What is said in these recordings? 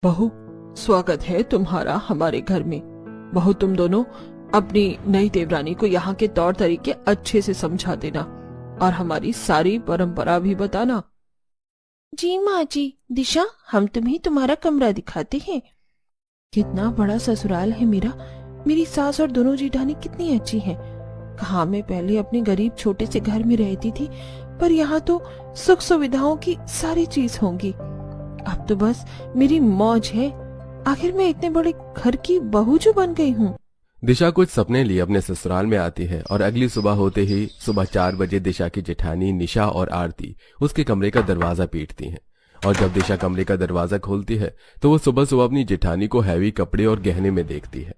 बहू, स्वागत है तुम्हारा हमारे घर में। बहू, तुम दोनों अपनी नई देवरानी को यहाँ के तौर तरीके अच्छे से समझा देना और हमारी सारी परंपरा भी बताना। जी माँ जी। दिशा, हम तुम्हें तुम्हारा कमरा दिखाते हैं। कितना बड़ा ससुराल है मेरा। मेरी सास और दोनों जेठानी कितनी अच्छी हैं। कहाँ मैं पहले अपने गरीब छोटे से घर में रहती थी, पर यहाँ तो सुख सुविधाओं की सारी चीज होंगी। अब तो बस मेरी मौज है। आखिर मैं इतने बड़े घर की बहू जो बन गई हूँ। दिशा कुछ सपने लिए अपने ससुराल में आती है और अगली सुबह होते ही सुबह 4 बजे दिशा की जेठानी निशा और आरती उसके कमरे का दरवाजा पीटती हैं। और जब दिशा कमरे का दरवाजा खोलती है तो वो सुबह सुबह अपनी जेठानी को हैवी कपड़े और गहने में देखती है।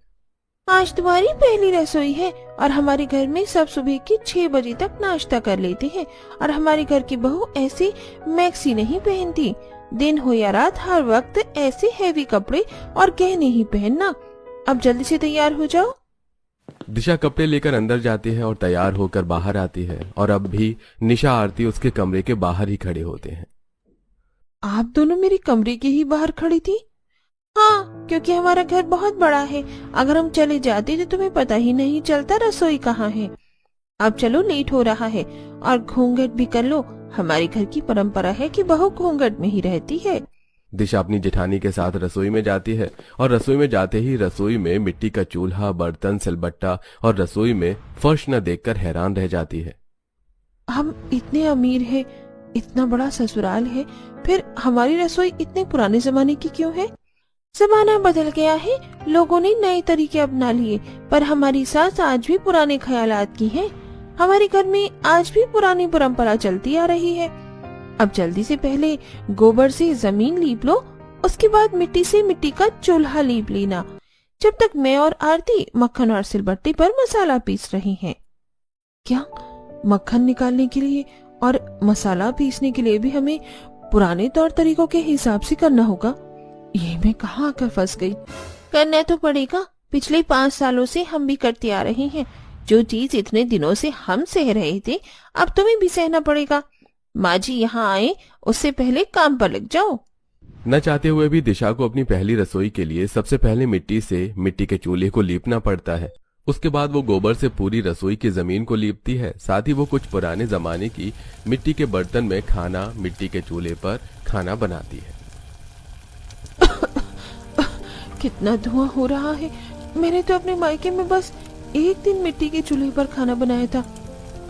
आज तुम्हारी पहली रसोई है और हमारे घर में सब सुबह के 6 बजे तक नाश्ता कर लेते हैं। और हमारे घर की बहू ऐसी मैक्सी नहीं पहनती। दिन हो या रात, हर वक्त ऐसे हैवी कपड़े और गहने ही पहनना। अब जल्दी से तैयार हो जाओ। दिशा कपड़े लेकर अंदर जाती है और तैयार होकर बाहर आती है और अब भी निशा आरती उसके कमरे के बाहर ही खड़े होते हैं। आप दोनों मेरे कमरे के ही बाहर खड़ी थी? हाँ, क्योंकि हमारा घर बहुत बड़ा है। अगर हम चले जाते तो तुम्हें पता ही नहीं चलता रसोई कहाँ है। अब चलो, लेट हो रहा है और घूंघट भी कर लो। हमारे घर की परंपरा है कि बहू घूंघट में ही रहती है। दिशा अपनी जेठानी के साथ रसोई में जाती है और रसोई में जाते ही रसोई में मिट्टी का चूल्हा, बर्तन, सिलबट्टा और रसोई में फर्श न देखकर हैरान रह जाती है। हम इतने अमीर हैं, इतना बड़ा ससुराल है, फिर हमारी रसोई इतने पुराने जमाने की क्यों है? जमाना बदल गया है, लोगों ने नए तरीके अपना लिए, पर हमारी सास आज भी पुराने ख्यालात की है। हमारे घर में आज भी पुरानी परंपरा चलती आ रही है। अब जल्दी से पहले गोबर से जमीन लीप लो, उसके बाद मिट्टी से मिट्टी का चूल्हा लीप लेना, जब तक मैं और आरती मक्खन और सिलबट्टे पर मसाला पीस रही हैं। क्या मक्खन निकालने के लिए और मसाला पीसने के लिए भी हमें पुराने तौर तरीकों के हिसाब से करना होगा? ये मैं कहाँ आकर फंस गई। करना तो पड़ेगा। पिछले 5 सालों से हम भी करते आ रहे हैं। जो चीज इतने दिनों से हम सह रहे थे, अब तुम्हें भी सहना पड़ेगा। माँ जी यहाँ आए उससे पहले काम पर लग जाओ। न चाहते हुए भी दिशा को अपनी पहली रसोई के लिए सबसे पहले मिट्टी के चूल्हे को लीपना पड़ता है। उसके बाद वो गोबर से पूरी रसोई की जमीन को लीपती है। साथ ही वो कुछ पुराने जमाने की मिट्टी के बर्तन में खाना मिट्टी के चूल्हे पर खाना बनाती है। कितना धुआं हो रहा है। मैंने तो अपने मायके में बस एक दिन मिट्टी के चूल्हे पर खाना बनाया था।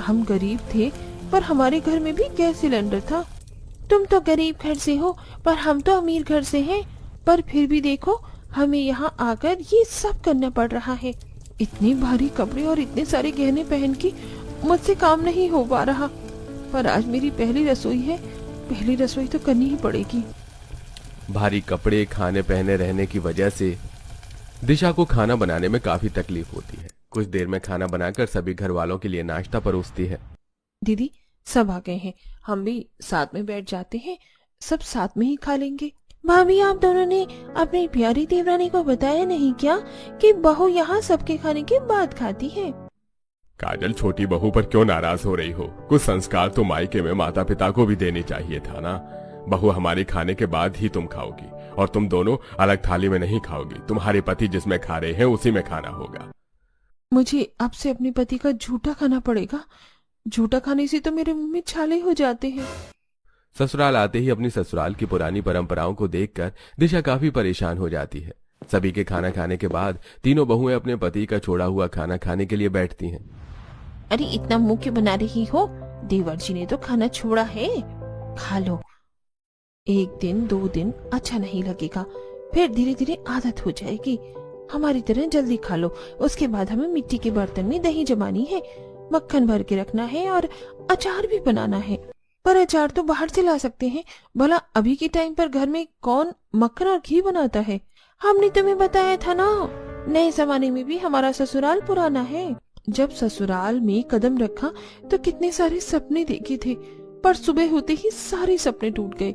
हम गरीब थे, पर हमारे घर में भी गैस सिलेंडर था। तुम तो गरीब घर से हो, पर हम तो अमीर घर से हैं। पर फिर भी देखो, हमें यहाँ आकर ये सब करना पड़ रहा है। इतने भारी कपड़े और इतने सारे गहने पहन के मुझसे काम नहीं हो पा रहा। पर आज मेरी पहली रसोई है, पहली रसोई तो करनी ही पड़ेगी। भारी कपड़े, खाने पहने रहने की वजह से दिशा को खाना बनाने में काफी तकलीफ होती है। कुछ देर में खाना बनाकर सभी घर वालों के लिए नाश्ता परोसती है। दीदी, सब आ गए हैं, हम भी साथ में बैठ जाते हैं, सब साथ में ही खा लेंगे। भाभी, आप दोनों ने अपनी प्यारी देवरानी को बताया नहीं क्या कि बहू यहाँ सबके खाने के बाद खाती है? काजल, छोटी बहू पर क्यों नाराज हो रही हो? कुछ संस्कार तो मायके में माता पिता को भी देने चाहिए था ना। बहू हमारे खाने के बाद ही तुम खाओगी और तुम दोनों अलग थाली में नहीं खाओगी। तुम्हारे पति जिसमें खा रहे हैं उसी में खाना होगा। मुझे अब से अपने पति का झूठा खाना पड़ेगा। झूठा खाने से तो मेरे मुंह में छाले हो जाते हैं। ससुराल आते ही अपनी ससुराल की पुरानी परंपराओं को देखकर दिशा काफी परेशान हो जाती है। सभी के खाना खाने के बाद तीनों बहुएं अपने पति का छोड़ा हुआ खाना खाने के लिए बैठती हैं। अरे, इतना मुंह क्यों बना रही हो? देवर जी ने तो खाना छोड़ा है, खा लो। 1 दिन 2 दिन अच्छा नहीं लगेगा, फिर धीरे धीरे आदत हो जाएगी। हमारी तरह जल्दी खा लो। उसके बाद हमें मिट्टी के बर्तन में दही जमानी है, मक्खन भर के रखना है और अचार भी बनाना है। पर अचार तो बाहर से ला सकते हैं। भला अभी के टाइम पर घर में कौन मक्खन और घी बनाता है? हमने तुम्हें बताया था ना, नए जमाने में भी हमारा ससुराल पुराना है। जब ससुराल में कदम रखा तो कितने सारे सपने देखे थे, पर सुबह होते ही सारे सपने टूट गए।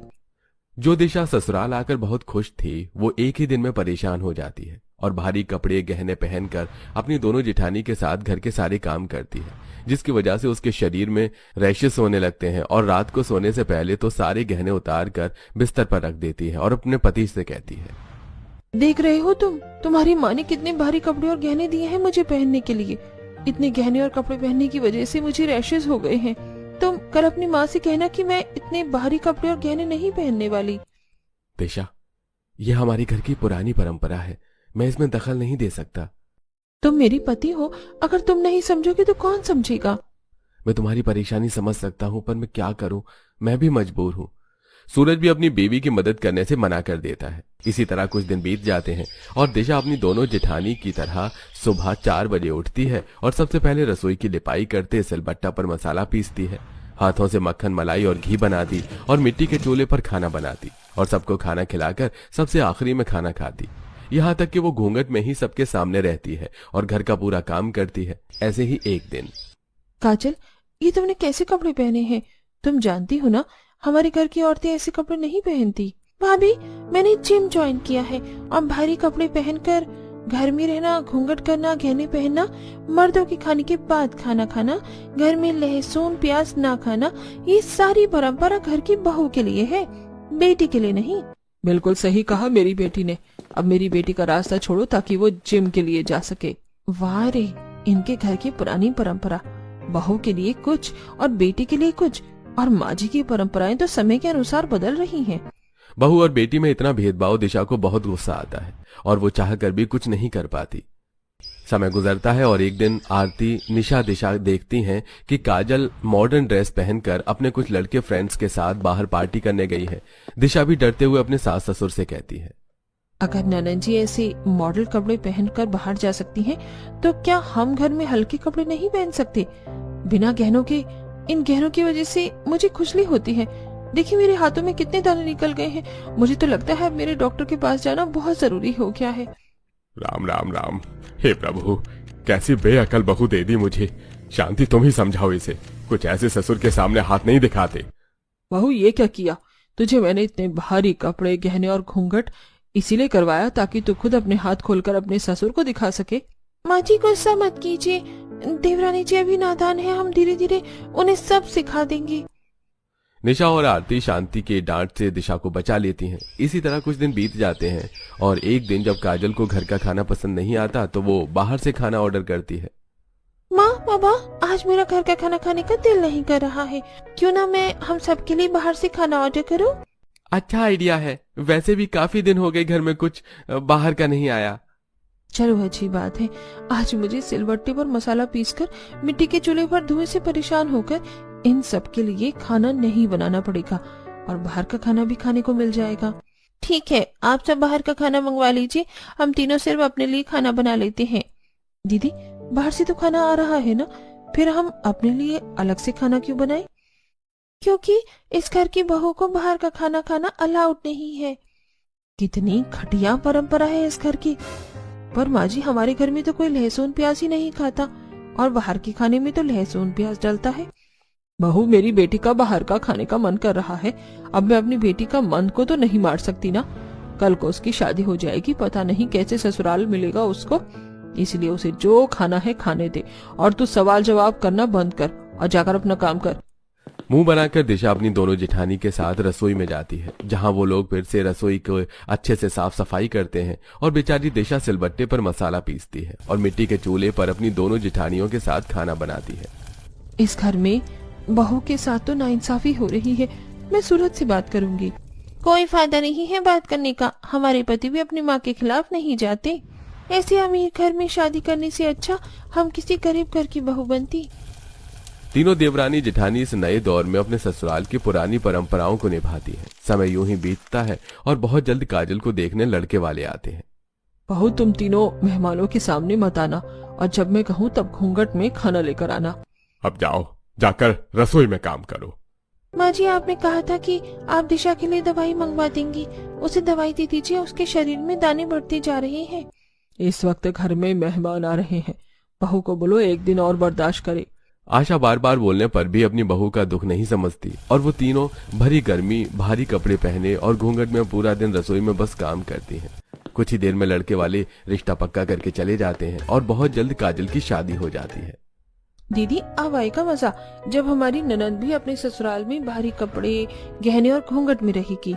जो दिशा ससुराल आकर बहुत खुश थी, वो एक ही दिन में परेशान हो जाती है और भारी कपड़े गहने पहनकर अपनी दोनों जेठानी के साथ घर के सारे काम करती है, जिसकी वजह से उसके शरीर में रैशेस होने लगते हैं। और रात को सोने से पहले तो सारे गहने उतार कर बिस्तर पर रख देती है और अपने पति से कहती है, देख रहे हो तुम्हारी माँ ने कितने भारी कपड़े और गहने दिए हैं मुझे पहनने के लिए। इतने गहने और कपड़े पहनने की वजह से मुझे रैशेस हो गए हैं। तुम कल अपनी माँ से कहना कि मैं इतने भारी कपड़े और गहने नहीं पहनने वाली। दिशा, ये हमारी घर की पुरानी परंपरा है, मैं इसमें दखल नहीं दे सकता। तुम मेरी पति हो, अगर तुम नहीं समझोगे तो कौन समझेगा। मैं तुम्हारी परेशानी समझ सकता हूँ, पर मैं क्या करूँ, मैं भी मजबूर हूँ। सूरज भी अपनी बीवी की मदद करने से मना कर देता है। इसी तरह कुछ दिन बीत जाते हैं और दिशा अपनी दोनों जेठानी की तरह सुबह 4 बजे उठती है और सबसे पहले रसोई की लिपाई करते सिलबट्टा पर मसाला पीसती है। हाथों से मक्खन, मलाई और घी बनाती और मिट्टी के चूल्हे पर खाना बनाती और सबको खाना खिलाकर सबसे आखिरी में खाना खाती। यहाँ तक कि वो घूंघट में ही सबके सामने रहती है और घर का पूरा काम करती है। ऐसे ही एक दिन, काजल, ये तुमने कैसे कपड़े पहने हैं? तुम जानती हो ना, हमारे घर की औरतें ऐसे कपड़े नहीं पहनती। भाभी, मैंने जिम ज्वाइन किया है और भारी कपड़े पहनकर घर में रहना, घूंघट करना, गहने पहनना, मर्दों के खाने के बाद खाना खाना, घर में लहसुन प्याज ना खाना, ये सारी परंपरा घर की बहू के लिए है, बेटी के लिए नहीं। बिल्कुल सही कहा मेरी बेटी ने। अब मेरी बेटी का रास्ता छोड़ो ताकि वो जिम के लिए जा सके। वाह रे, इनके घर की पुरानी परंपरा, बहू के लिए कुछ और बेटी के लिए कुछ, और माँ जी की परंपराएं तो समय के अनुसार बदल रही हैं। बहू और बेटी में इतना भेदभाव दिशा को बहुत गुस्सा आता है और वो चाह कर भी कुछ नहीं कर पाती। समय गुजरता है और एक दिन आरती, निशा, दिशा देखती हैं कि काजल मॉडर्न ड्रेस पहनकर अपने कुछ लड़के फ्रेंड्स के साथ बाहर पार्टी करने गई है। दिशा भी डरते हुए अपने सास ससुर से कहती है, अगर ननद जी ऐसे मॉडल कपड़े पहनकर बाहर जा सकती हैं, तो क्या हम घर में हल्के कपड़े नहीं पहन सकते? बिना गहनों के, इन गहनों की वजह से मुझे खुजली होती है। देखिए मेरे हाथों में कितने दाने निकल गए हैं। मुझे तो लगता है मेरे डॉक्टर के पास जाना बहुत जरूरी हो गया है। राम राम राम, हे प्रभु, कैसी बेअकल बहू दे दी मुझे। शांति, तुम ही समझाओ इसे, कुछ ऐसे ससुर के सामने हाथ नहीं दिखाते। बहू, ये क्या किया? तुझे मैंने इतने भारी कपड़े, गहने और घूंघट इसीलिए करवाया ताकि तू खुद अपने हाथ खोलकर अपने ससुर को दिखा सके। माँ जी, गुस्सा मत कीजिए, देवरानी जी अभी नादान है, हम धीरे धीरे उन्हें सब सिखा देंगे। निशा और आरती शांति के डांट से दिशा को बचा लेती हैं। इसी तरह कुछ दिन बीत जाते हैं और एक दिन जब काजल को घर का खाना पसंद नहीं आता तो वो बाहर से खाना ऑर्डर करती है। माँ, बाबा, आज मेरा घर का खाना खाने का दिल नहीं कर रहा है, क्यों ना मैं हम सबके लिए बाहर से खाना ऑर्डर करूँ? अच्छा आइडिया है, वैसे भी काफी दिन हो गए घर में कुछ बाहर का नहीं आया। चलो, अच्छी बात है। आज मुझे सिलबट्टे पर मसाला पीसकर मिट्टी के चूल्हे पर धुएं से परेशान होकर इन सब के लिए खाना नहीं बनाना पड़ेगा और बाहर का खाना भी खाने को मिल जाएगा। ठीक है, आप सब बाहर का खाना मंगवा लीजिए, हम तीनों सिर्फ अपने लिए खाना बना लेते हैं। दीदी, बाहर से तो खाना आ रहा है ना, फिर हम अपने लिए अलग से खाना क्यों बनाएं? क्योंकि इस घर की बहू को बाहर का खाना खाना अलाउड नहीं है। कितनी घटिया परंपरा है इस घर की। पर माँ जी, हमारे घर में तो कोई लहसुन प्याज ही नहीं खाता और बाहर के खाने में तो लहसुन प्याज डलता है। बहू, मेरी बेटी का बाहर का खाने का मन कर रहा है। अब मैं अपनी बेटी का मन को तो नहीं मार सकती ना। कल को उसकी शादी हो जाएगी, पता नहीं कैसे ससुराल मिलेगा उसको। इसलिए उसे जो खाना है खाने दे और तू सवाल जवाब करना बंद कर और जाकर अपना काम कर। मुंह बनाकर दिशा अपनी दोनों जेठानी के साथ रसोई में जाती है, जहां वो लोग फिर से रसोई को अच्छे से साफ सफाई करते हैं और बेचारी दिशा सिलबट्टे पर मसाला पीसती है और मिट्टी के चूल्हे पर अपनी दोनों जेठानियों के साथ खाना बनाती है। इस घर में बहू के साथ तो नाइंसाफी हो रही है। मैं सूरज से बात करूंगी। कोई फायदा नहीं है बात करने का, हमारे पति भी अपनी माँ के खिलाफ नहीं जाते। ऐसे अमीर घर में शादी करने से अच्छा हम किसी गरीब घर की बहू बनती। तीनों देवरानी जेठानी इस नए दौर में अपने ससुराल की पुरानी परंपराओं को निभाती है। समय यूं ही बीतता है और बहुत जल्द काजल को देखने लड़के वाले आते हैं। बहू, तुम तीनों मेहमानों के सामने मत आना और जब मैं कहूँ तब घूंघट में खाना लेकर आना। अब जाओ, जाकर रसोई में काम करो। माँ जी, आपने कहा था कि आप दिशा के लिए दवाई मंगवा देंगी, उसे दवाई दे दीजिए, उसके शरीर में दाने बढ़ते जा रहे हैं। इस वक्त घर में मेहमान आ रहे हैं, बहू को बोलो एक दिन और बर्दाश्त करे। आशा बार बार बोलने पर भी अपनी बहू का दुख नहीं समझती और वो तीनों भरी गर्मी भारी कपड़े पहने और घूंघट में पूरा दिन रसोई में बस काम करती हैं। कुछ ही देर में लड़के वाले रिश्ता पक्का करके चले जाते हैं और बहुत जल्द काजल की शादी हो जाती है। दीदी, अब आएगा मजा जब हमारी ननद भी अपने ससुराल में भारी कपड़े, गहने और घूंघट में रहेगी।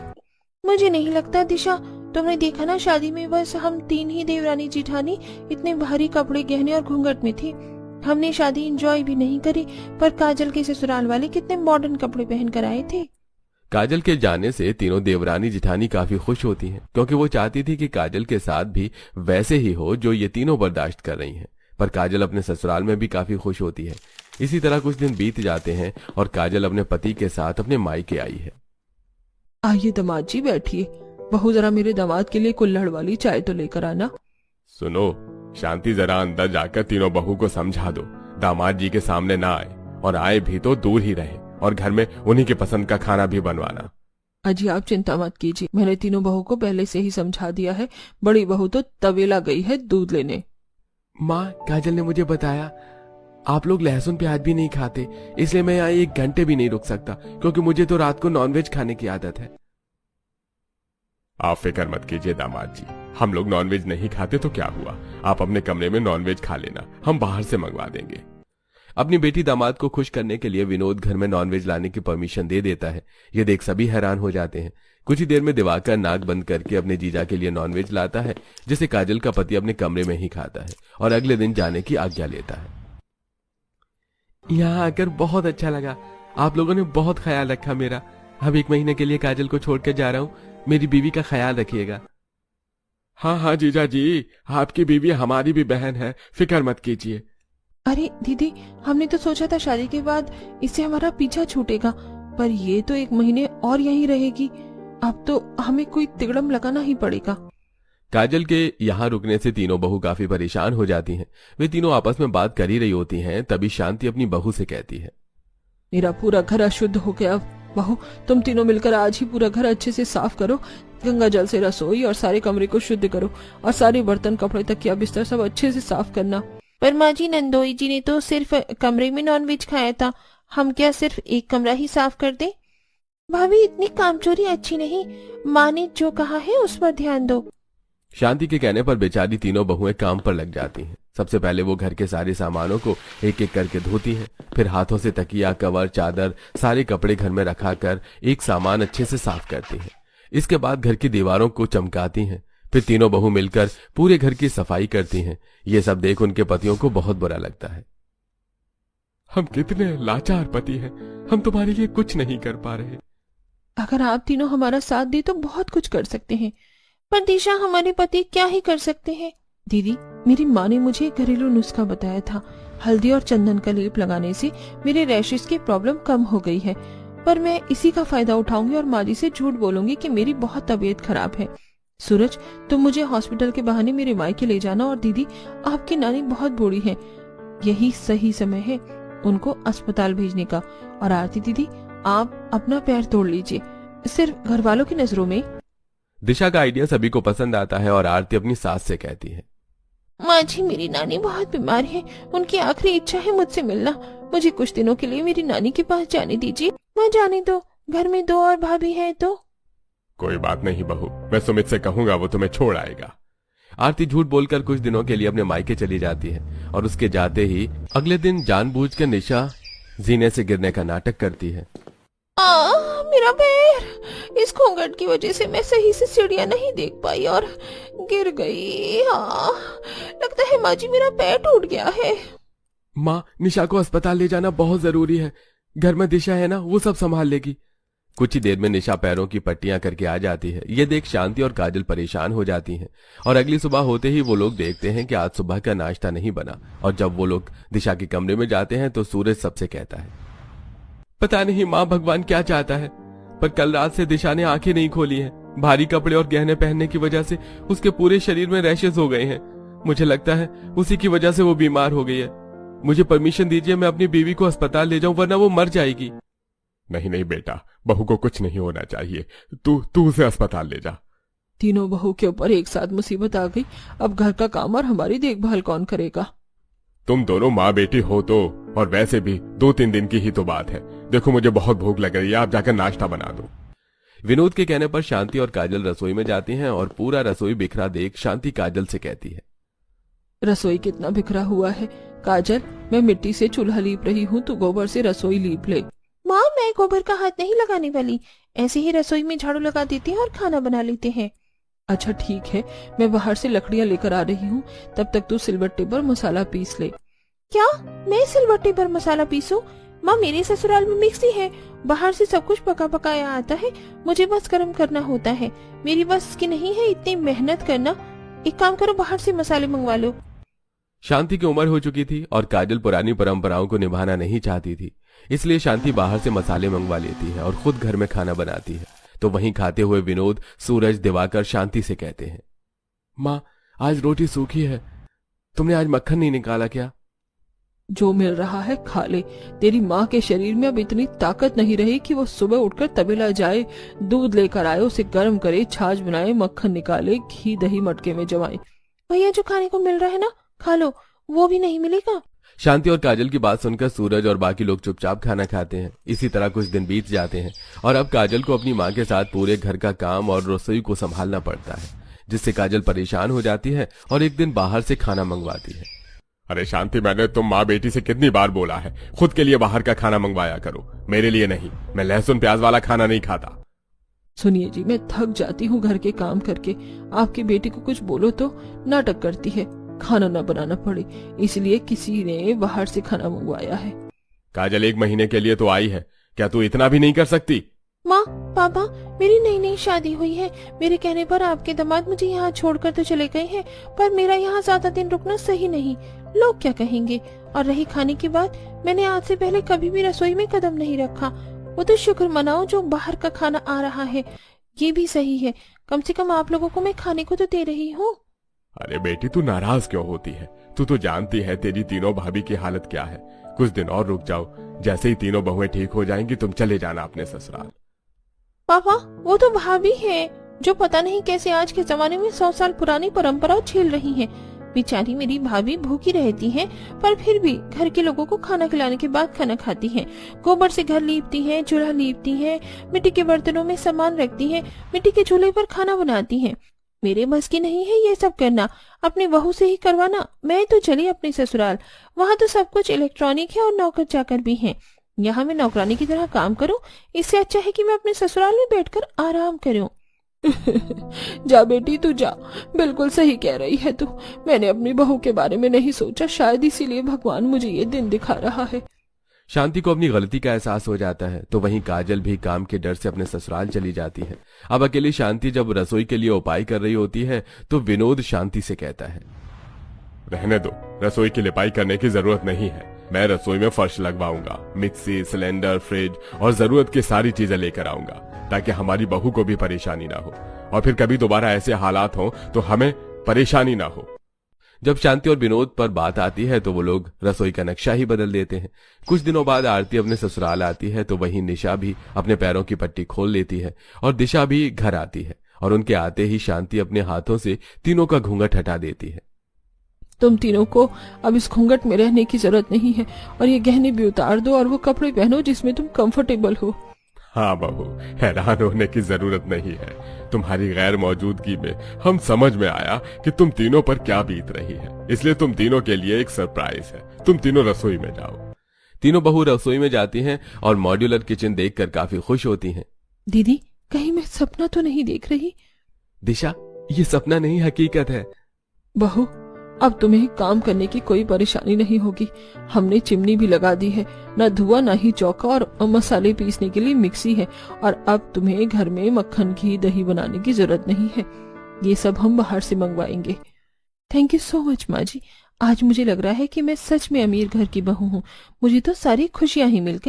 मुझे नहीं लगता दिशा तुमने देखा ना, शादी में बस हम 3 ही देवरानी जिठानी इतने भारी कपड़े, गहने और घूंघट में थी। हमने शादी एंजॉय भी नहीं करी, पर काजल के ससुराल वाले कितने मॉडर्न कपड़े पहन कर आए थे। काजल के जाने से तीनों देवरानी जिठानी काफी खुश होती हैं, क्योंकि वो चाहती थी कि काजल के साथ भी वैसे ही हो जो ये तीनों बर्दाश्त कर रही हैं। पर काजल अपने ससुराल में भी काफी खुश होती है। इसी तरह कुछ दिन बीत जाते हैं और काजल अपने पति के साथ अपने मायके आई है। आइए दामाद जी, बैठिए। बहू, जरा मेरे दामाद के लिए कुल्हड़ वाली चाय तो लेकर आना। सुनो शांति, जरा अंदर जाकर तीनों बहू को समझा दो दामाद जी के सामने ना आए, और आए भी तो दूर ही रहे, और घर में उन्हीं के पसंद का खाना भी बनवाना। अजी आप चिंता मत कीजिए, मैंने तीनों बहू को पहले से ही समझा दिया है। बड़ी बहू तो तवेला गई है दूध लेने। माँ, काजल ने मुझे बताया आप लोग लहसुन प्याज भी नहीं खाते, इसलिए मैं यहाँ 1 घंटे भी नहीं रुक सकता, क्योंकि मुझे तो रात को नॉनवेज खाने की आदत है। आप फिक्र मत कीजिए दामाद जी, हम लोग नॉनवेज नहीं खाते तो क्या हुआ, आप अपने कमरे में नॉनवेज खा लेना, हम बाहर से मंगवा देंगे। अपनी बेटी दामाद को खुश करने के लिए विनोद घर में नॉनवेज लाने की परमिशन दे देता है। ये देख सभी हैरान हो जाते हैं। कुछ ही देर में दिवाकर नाक बंद करके अपने जीजा के लिए नॉनवेज लाता है, जिसे काजल का पति अपने कमरे में ही खाता है और अगले दिन जाने की आज्ञा लेता है। यहाँ आकर बहुत अच्छा लगा, आप लोगों ने बहुत ख्याल रखा मेरा। अब 1 महीने के लिए काजल को छोड़कर जा रहा हूँ, मेरी बीवी का ख्याल रखिएगा। हाँ हाँ जीजा जी, आपकी बीवी हमारी भी बहन है, फिक्र मत कीजिए। अरे दीदी, हमने तो सोचा था शादी के बाद इससे हमारा पीछा छूटेगा, पर ये तो 1 महीने और यहीं रहेगी। अब तो हमें कोई तिगड़म लगाना ही पड़ेगा। काजल के यहाँ रुकने से तीनों बहू काफी परेशान हो जाती हैं। वे तीनों आपस में बात कर ही रही होती हैं, तभी शांति अपनी बहू से कहती है, मेरा पूरा घर अशुद्ध हो गया। बहू, तुम तीनों मिलकर आज ही पूरा घर अच्छे से साफ करो। गंगा जल से रसोई और सारे कमरे को शुद्ध करो, और सारे बर्तन, कपड़े, तकिया, बिस्तर सब अच्छे से साफ करना। पर माँ जी, नंदोई जी ने तो सिर्फ कमरे में नॉनवेज खाया था, हम क्या सिर्फ एक कमरा ही साफ कर दें? भाभी, इतनी कामचोरी अच्छी नहीं, माँ ने जो कहा है उस पर ध्यान दो। शांति के कहने पर बेचारी तीनों बहुएं काम पर लग जाती हैं। सबसे पहले वो घर के सारे सामानों को एक एक करके धोती हैं, फिर हाथों से तकिया, कवर, चादर, सारे कपड़े घर में रखा कर एक सामान अच्छे से साफ करती हैं। इसके बाद घर की दीवारों को चमकाती हैं। फिर तीनों बहू मिलकर पूरे घर की सफाई करती हैं। ये सब देख उनके पतियों को बहुत बुरा लगता है। हम कितने लाचार पति हैं, हम तुम्हारे लिए कुछ नहीं कर पा रहे। अगर आप तीनों हमारा साथ दे तो बहुत कुछ कर सकते हैं, पर दिशा, हमारे पति क्या ही कर सकते हैं? दीदी, मेरी माँ ने मुझे एक घरेलू नुस्खा बताया था। हल्दी और चंदन का लेप लगाने से मेरे रैशेस की प्रॉब्लम कम हो गई है, पर मैं इसी का फायदा उठाऊंगी और माँ जी से झूठ बोलूंगी कि मेरी बहुत तबीयत खराब है। सूरज, तुम मुझे हॉस्पिटल के बहाने मेरे मायके ले जाना, और दीदी, आपकी नानी बहुत बूढ़ी है, यही सही समय है उनको अस्पताल भेजने का। और आरती दीदी, आप अपना पैर तोड़ लीजिए, सिर्फ घर वालों की नजरों में। दिशा का आइडिया सभी को पसंद आता है और आरती अपनी सास से कहती है, माँ जी, मेरी नानी बहुत बीमार है, उनकी आखिरी इच्छा है मुझसे मिलना। मुझे कुछ दिनों के लिए मेरी नानी के पास जाने दीजिए। माँ, जाने दो, घर में 2 और भाभी है तो। कोई बात नहीं बहू, मैं सुमित से कहूंगा, वो तुम्हें छोड़ आएगा। आरती झूठ बोलकर कुछ दिनों के लिए अपने मायके चली जाती है, और उसके जाते ही अगले दिन जानबूझकर निशा जीने से गिरने का नाटक करती है। मेरा पैर, इस घूंघट की वजह से मैं सही से सीढ़ियां नहीं देख पाई और गिर गई। हाँ, लगता है माँ जी, मेरा पैर टूट गया है। माँ, निशा को अस्पताल ले जाना बहुत जरूरी है, घर में दिशा है ना, वो सब संभाल लेगी। कुछ ही देर में निशा पैरों की पट्टियां करके आ जाती है। ये देख शांति और काजल परेशान हो जाती हैं, और अगली सुबह होते ही वो लोग देखते हैं कि आज सुबह का नाश्ता नहीं बना। और जब वो लोग दिशा के कमरे में जाते हैं तो सूरज सबसे कहता है, पता नहीं माँ, भगवान क्या चाहता है, पर कल रात से दिशा ने आंखें नहीं खोली हैं। भारी कपड़े और गहने पहनने की वजह से उसके पूरे शरीर में रैशेस हो गए हैं। मुझे लगता है उसी की वजह से वो बीमार हो गई है। मुझे परमिशन दीजिए, मैं अपनी बीवी को अस्पताल ले जाऊं, वरना वो मर जाएगी। नहीं नहीं बेटा, बहू को कुछ नहीं होना चाहिए, तू उसे अस्पताल ले जा। तीनों बहू के ऊपर एक साथ मुसीबत आ गई, अब घर का काम और हमारी देखभाल कौन करेगा? तुम दोनों माँ बेटी हो तो, और वैसे भी 2-3 दिन की ही तो बात है। देखो मुझे बहुत भूख लग रही है, आप जाकर नाश्ता बना दो। विनोद के कहने पर शांति और काजल रसोई में जाती हैं, और पूरा रसोई बिखरा देख शांति काजल से कहती है, रसोई कितना बिखरा हुआ है। काजल, मैं मिट्टी से चूल्हा लीप रही हूँ, तू गोबर से रसोई लीप ले। माँ, मैं गोबर का हाथ नहीं लगाने वाली, ऐसे ही रसोई में झाड़ू लगा देते हैं और खाना बना लेते हैं। अच्छा ठीक है, मैं बाहर से लकड़ियाँ लेकर आ रही हूँ, तब तक तू सिलबट्टे पर मसाला पीस ले। क्या मैं सिलबट्टे पर मसाला पीसूं? माँ, मेरे ससुराल में मिक्सी है, बाहर से सब कुछ पका पकाया आता है, मुझे बस गर्म करना होता है। मेरी बस की नहीं है इतनी मेहनत करना। एक काम करो, बाहर से मसाले मंगवा लो। शांति की उम्र हो चुकी थी और काजल पुरानी परंपराओं को निभाना नहीं चाहती थी, इसलिए शांति बाहर से मसाले मंगवा लेती है और खुद घर में खाना बनाती है। तो वहीं खाते हुए विनोद, सूरज, दिवाकर शांति से कहते हैं, माँ आज रोटी सूखी है, तुमने आज मक्खन नहीं निकाला क्या? जो मिल रहा है खा ले। तेरी माँ के शरीर में अब इतनी ताकत नहीं रही कि वो सुबह उठकर तबेला जाए, दूध लेकर आए, उसे गर्म करे, छाछ बनाए, मक्खन निकाले, घी दही मटके में जमाए। भैया, जो खाने को मिल रहा है ना खा लो, वो भी नहीं मिलेगा? शांति और काजल की बात सुनकर सूरज और बाकी लोग चुपचाप खाना खाते हैं। इसी तरह कुछ दिन बीत जाते हैं और अब काजल को अपनी माँ के साथ पूरे घर का काम और रसोई को संभालना पड़ता है, जिससे काजल परेशान हो जाती है और एक दिन बाहर से खाना मंगवाती है। अरे शांति, मैंने तुम माँ बेटी से कितनी बार बोला है, खुद के लिए बाहर का खाना मंगवाया करो, मेरे लिए नहीं। मैं लहसुन प्याज वाला खाना नहीं खाता। सुनिए जी, मैं थक जाती हूँ घर के काम करके। आपकी बेटी को कुछ बोलो तो नाटक करती है, खाना न बनाना पड़े, इसलिए किसी ने बाहर से खाना मंगवाया है। काजल 1 महीने के लिए तो आई है, क्या तू इतना भी नहीं कर सकती? माँ, पापा, मेरी नई नई शादी हुई है। मेरे कहने पर आपके दामाद मुझे यहाँ छोड़कर तो चले गए हैं, पर मेरा यहाँ ज्यादा दिन रुकना सही नहीं। लोग क्या कहेंगे? और रही खाने की बात, मैंने आज से पहले कभी भी रसोई में कदम नहीं रखा। वो तो शुक्र मनाओ जो बाहर का खाना आ रहा है। ये भी सही है, कम से कम आप लोगों को मैं खाने को तो दे रही हूँ। अरे बेटी, तू नाराज क्यों होती है? तू तो जानती है तेरी तीनों भाभी की हालत क्या है। कुछ दिन और रुक जाओ, जैसे ही तीनों बहुएं ठीक हो जाएंगी तुम चले जाना अपने ससुराल। पापा, वो तो भाभी है जो पता नहीं कैसे आज के जमाने में 100 साल पुरानी परंपरा झेल रही हैं। बेचारी मेरी भाभी भूखी रहती हैं, पर फिर भी घर के लोगों को खाना खिलाने के बाद खाना खाती हैं। गोबर से घर लीपती हैं, चूल्हा लीपती हैं, मिट्टी के बर्तनों में सामान रखती हैं, मिट्टी के चूल्हे पर खाना बनाती हैं। मेरे बस की नहीं है ये सब करना, अपनी बहू से ही करवाना। मैं तो चली अपने ससुराल, वहाँ तो सब कुछ इलेक्ट्रॉनिक है और नौकर चाकर भी हैं। यहाँ मैं नौकरानी की तरह काम करूं, इससे अच्छा है कि मैं अपने ससुराल में बैठकर आराम करूं। जा बेटी तू जा, बिल्कुल सही कह रही है तू। मैंने अपनी बहू के बारे में नहीं सोचा, शायद इसीलिए भगवान मुझे ये दिन दिखा रहा है। शांति को अपनी गलती का एहसास हो जाता है, तो वहीं काजल भी काम के डर से अपने ससुराल चली जाती है। अब अकेली शांति जब रसोई के लिए उपाय कर रही होती है तो विनोद शांति से कहता है, रहने दो, रसोई की लिपाई करने की जरूरत नहीं है। मैं रसोई में फर्श लगवाऊंगा, मिक्सी, सिलेंडर, फ्रिज और जरूरत की सारी चीजें लेकर आऊंगा, ताकि हमारी बहू को भी परेशानी ना हो और फिर कभी दोबारा ऐसे हालात हो तो हमें परेशानी ना हो। जब शांति और विनोद पर बात आती है तो वो लोग रसोई का नक्शा ही बदल देते हैं। कुछ दिनों बाद आरती अपने ससुराल आती है तो वहीं निशा भी अपने पैरों की पट्टी खोल लेती है और दिशा भी घर आती है और उनके आते ही शांति अपने हाथों से तीनों का घूंघट हटा देती है। तुम तीनों को अब इस घूंघट में रहने की जरूरत नहीं है और ये गहने भी उतार दो और वो कपड़े पहनो जिसमें तुम कंफर्टेबल हो। हाँ बहू, हैरान होने की जरूरत नहीं है। तुम्हारी गैर मौजूदगी में हम समझ में आया कि तुम तीनों पर क्या बीत रही है, इसलिए तुम तीनों के लिए एक सरप्राइज है। तुम तीनों रसोई में जाओ। तीनों बहू रसोई में जाती हैं और मॉड्यूलर किचन देखकर काफी खुश होती हैं। दीदी, कहीं मैं सपना तो नहीं देख रही? दिशा, ये सपना नहीं हकीकत है। बहू, अब तुम्हें काम करने की कोई परेशानी नहीं होगी। हमने चिमनी भी लगा दी है, न धुआं न ही चौका, और मसाले पीसने के लिए मिक्सी है। और अब तुम्हें घर में मक्खन, घी, दही बनाने की जरूरत नहीं है। ये सब हम बाहर से मंगवाएंगे। थैंक यू सो मच माँ जी। आज मुझे लग रहा है कि मैं सच में अमीर घर की बहू हूँ। मुझे तो सारी खुशियाँ ही मिल गई।